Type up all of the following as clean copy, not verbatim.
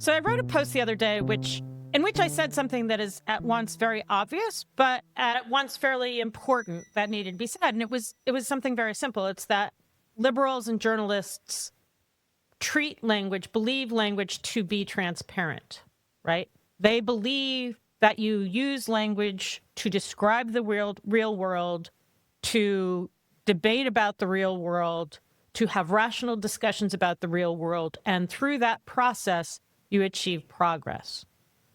So I wrote a post the other day in which I said something that is at once very obvious, but at once fairly important that needed to be said. And it was something very simple. It's that liberals and journalists believe language to be transparent, right? They believe that you use language to describe the real world, to debate about the real world, to have rational discussions about the real world, and through that process, you achieve progress.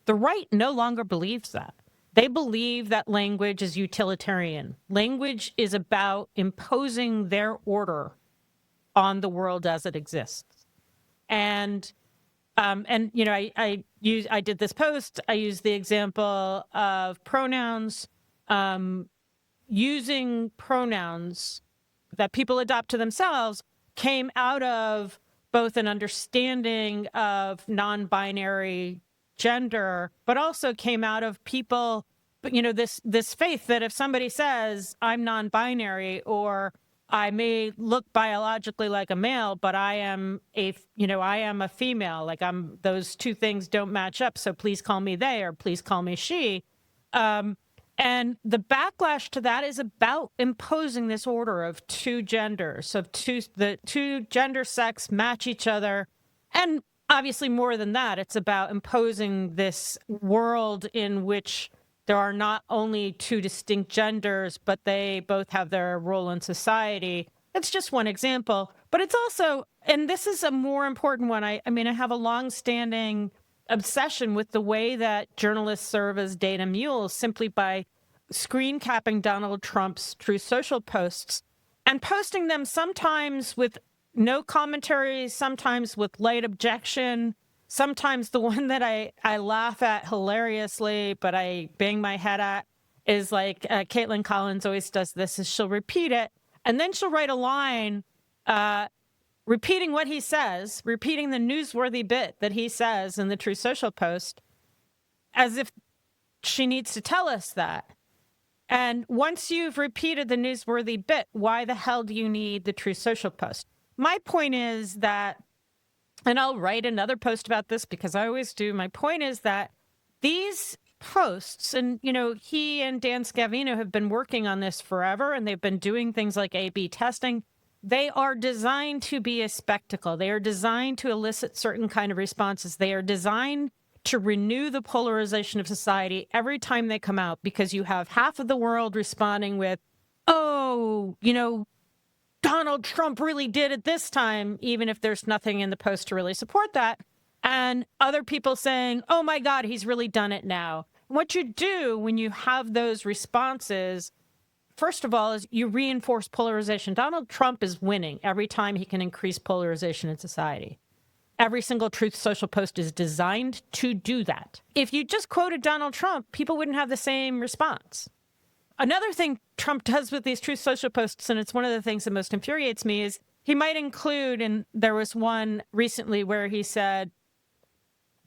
The right no longer believes that. They believe that language is utilitarian. Language is about imposing their order on the world as it exists. And you know, I did this post. I used the example of pronouns, using pronouns that people adopt to themselves came out of both an understanding of non-binary gender, but also came out of people, you know, this faith that if somebody says I'm non-binary, or I may look biologically like a male, but I am a female, like those two things don't match up. So please call me they, or please call me she. And the backlash to that is about imposing this order of two genders, the two gender sex match each other. And obviously more than that, it's about imposing this world in which there are not only two distinct genders, but they both have their role in society. It's just one example, but it's also, and this is a more important one. I have a long-standing obsession with the way that journalists serve as data mules simply by screen capping Donald Trump's Truth Social posts and posting them sometimes with no commentary, sometimes with light objection. Sometimes the one that I laugh at hilariously, but I bang my head at is like Caitlin Collins always does this, is she'll repeat it, and then she'll write a line repeating what he says, repeating the newsworthy bit that he says in the Truth Social post, as if she needs to tell us that. And once you've repeated the newsworthy bit, why the hell do you need the Truth Social post? My point is that, and I'll write another post about this because I always do, my point is that these posts, and, you know, he and Dan Scavino have been working on this forever, and they've been doing things like A/B testing. They are designed to be a spectacle. They are designed to elicit certain kind of responses. They are designed to renew the polarization of society every time they come out, because you have half of the world responding with, oh, you know, Donald Trump really did it this time, even if there's nothing in the post to really support that. And other people saying, oh my God, he's really done it now. What you do when you have those responses, first of all, is you reinforce polarization. Donald Trump is winning every time he can increase polarization in society. Every single Truth Social post is designed to do that. If you just quoted Donald Trump, people wouldn't have the same response. Another thing Trump does with these Truth Social posts, and it's one of the things that most infuriates me, is he might include, and there was one recently where he said,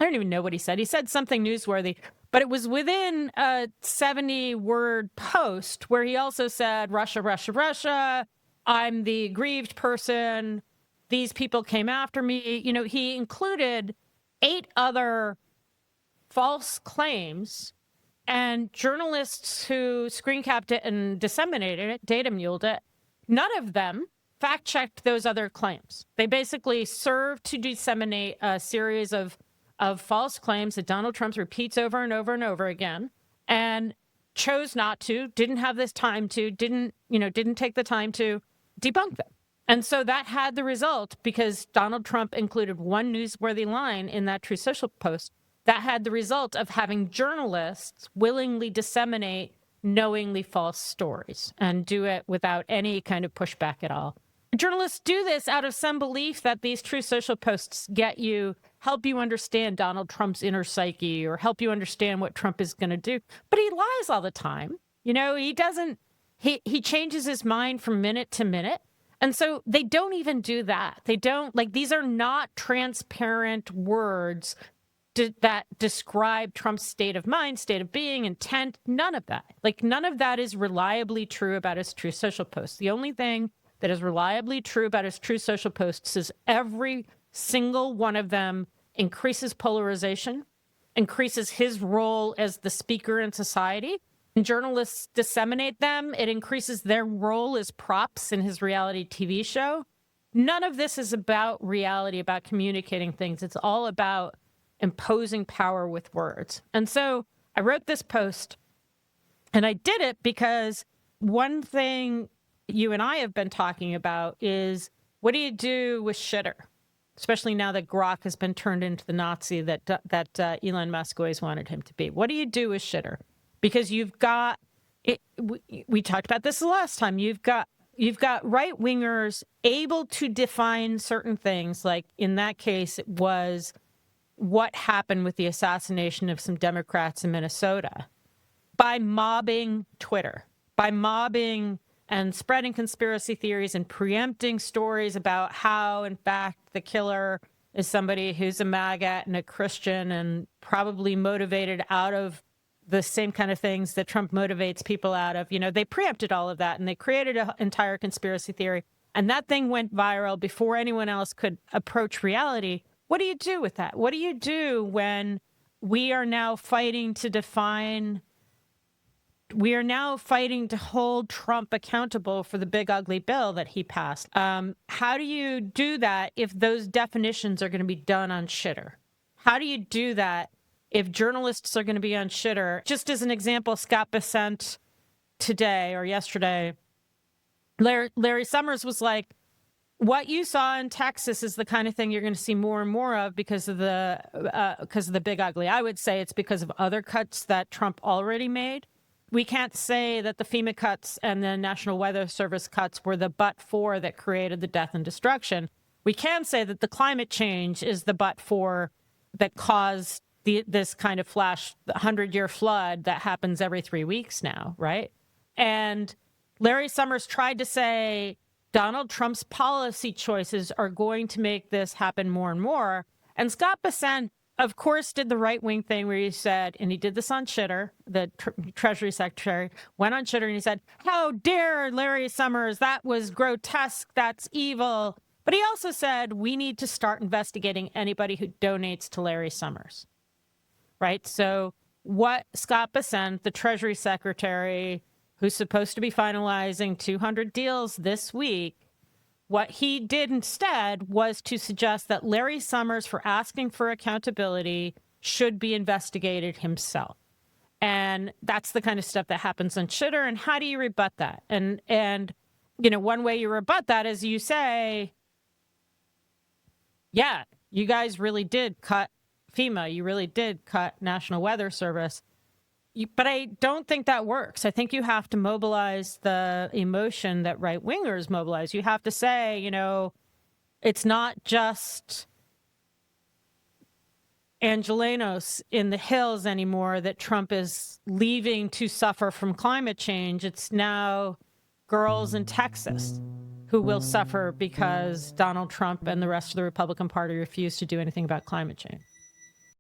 I don't even know what he said. He said something newsworthy, but it was within a 70-word post where he also said, Russia, Russia, Russia, I'm the aggrieved person, these people came after me. You know, he included 8 other false claims, and journalists who screen capped it and disseminated it, data muled it, none of them fact-checked those other claims. They basically served to disseminate a series of false claims that Donald Trump repeats over and over and over again, and chose not to, didn't have this time to, didn't take the time to debunk them. And so that had the result, because Donald Trump included one newsworthy line in that Truth Social post, that had the result of having journalists willingly disseminate knowingly false stories and do it without any kind of pushback at all. Journalists do this out of some belief that these Truth Social posts help you understand Donald Trump's inner psyche, or help you understand what Trump is going to do. But he lies all the time. You know, he changes his mind from minute to minute. And so they don't even do that. They don't, like, these are not transparent words that describe Trump's state of mind, state of being, intent, none of that. Like, none of that is reliably true about his Truth Social posts. The only thing that is reliably true about his Truth Social posts is every single one of them increases polarization, increases his role as the speaker in society. When journalists disseminate them, it increases their role as props in his reality TV show. None of this is about reality, about communicating things. It's all about imposing power with words. And so I wrote this post, and I did it because one thing you and I have been talking about is, what do you do with shitter? Especially now that Grok has been turned into the Nazi that Elon Musk always wanted him to be. What do you do with shitter? Because you've got it. We talked about this the last time. You've got right wingers able to define certain things. Like in that case, it was what happened with the assassination of some Democrats in Minnesota by mobbing Twitter, by mobbing and spreading conspiracy theories and preempting stories about how, in fact, the killer is somebody who's a MAGA and a Christian and probably motivated out of the same kind of things that Trump motivates people out of. You know, they preempted all of that and they created an entire conspiracy theory. And that thing went viral before anyone else could approach reality. What do you do with that? What do you do when we are now fighting to define... We are now fighting to hold Trump accountable for the big ugly bill that he passed. How do you do that if those definitions are going to be done on shitter? How do you do that if journalists are going to be on shitter? Just as an example, Scott Bessent today or yesterday, Larry Summers was like, what you saw in Texas is the kind of thing you're going to see more and more of because of the big ugly. I would say it's because of other cuts that Trump already made. We can't say that the FEMA cuts and the National Weather Service cuts were the but-for that created the death and destruction. We can say that the climate change is the but-for that caused this kind of flash 100-year flood that happens every 3 weeks now, right? And Larry Summers tried to say Donald Trump's policy choices are going to make this happen more and more. And Scott Bessent, of course, did the right-wing thing where he said, and he did this on Shitter, the Treasury Secretary, went on Shitter and he said, how dare Larry Summers, that was grotesque, that's evil. But he also said, we need to start investigating anybody who donates to Larry Summers, right? So what Scott Bessent, the Treasury Secretary, who's supposed to be finalizing 200 deals this week, what he did instead was to suggest that Larry Summers, for asking for accountability, should be investigated himself. And that's the kind of stuff that happens on Shitter. And how do you rebut that? And you know, one way you rebut that is you say, yeah, you guys really did cut FEMA. You really did cut National Weather Service. But I don't think that works. I think you have to mobilize the emotion that right-wingers mobilize. You have to say, you know, it's not just Angelenos in the hills anymore that Trump is leaving to suffer from climate change. It's now girls in Texas who will suffer because Donald Trump and the rest of the Republican Party refuse to do anything about climate change.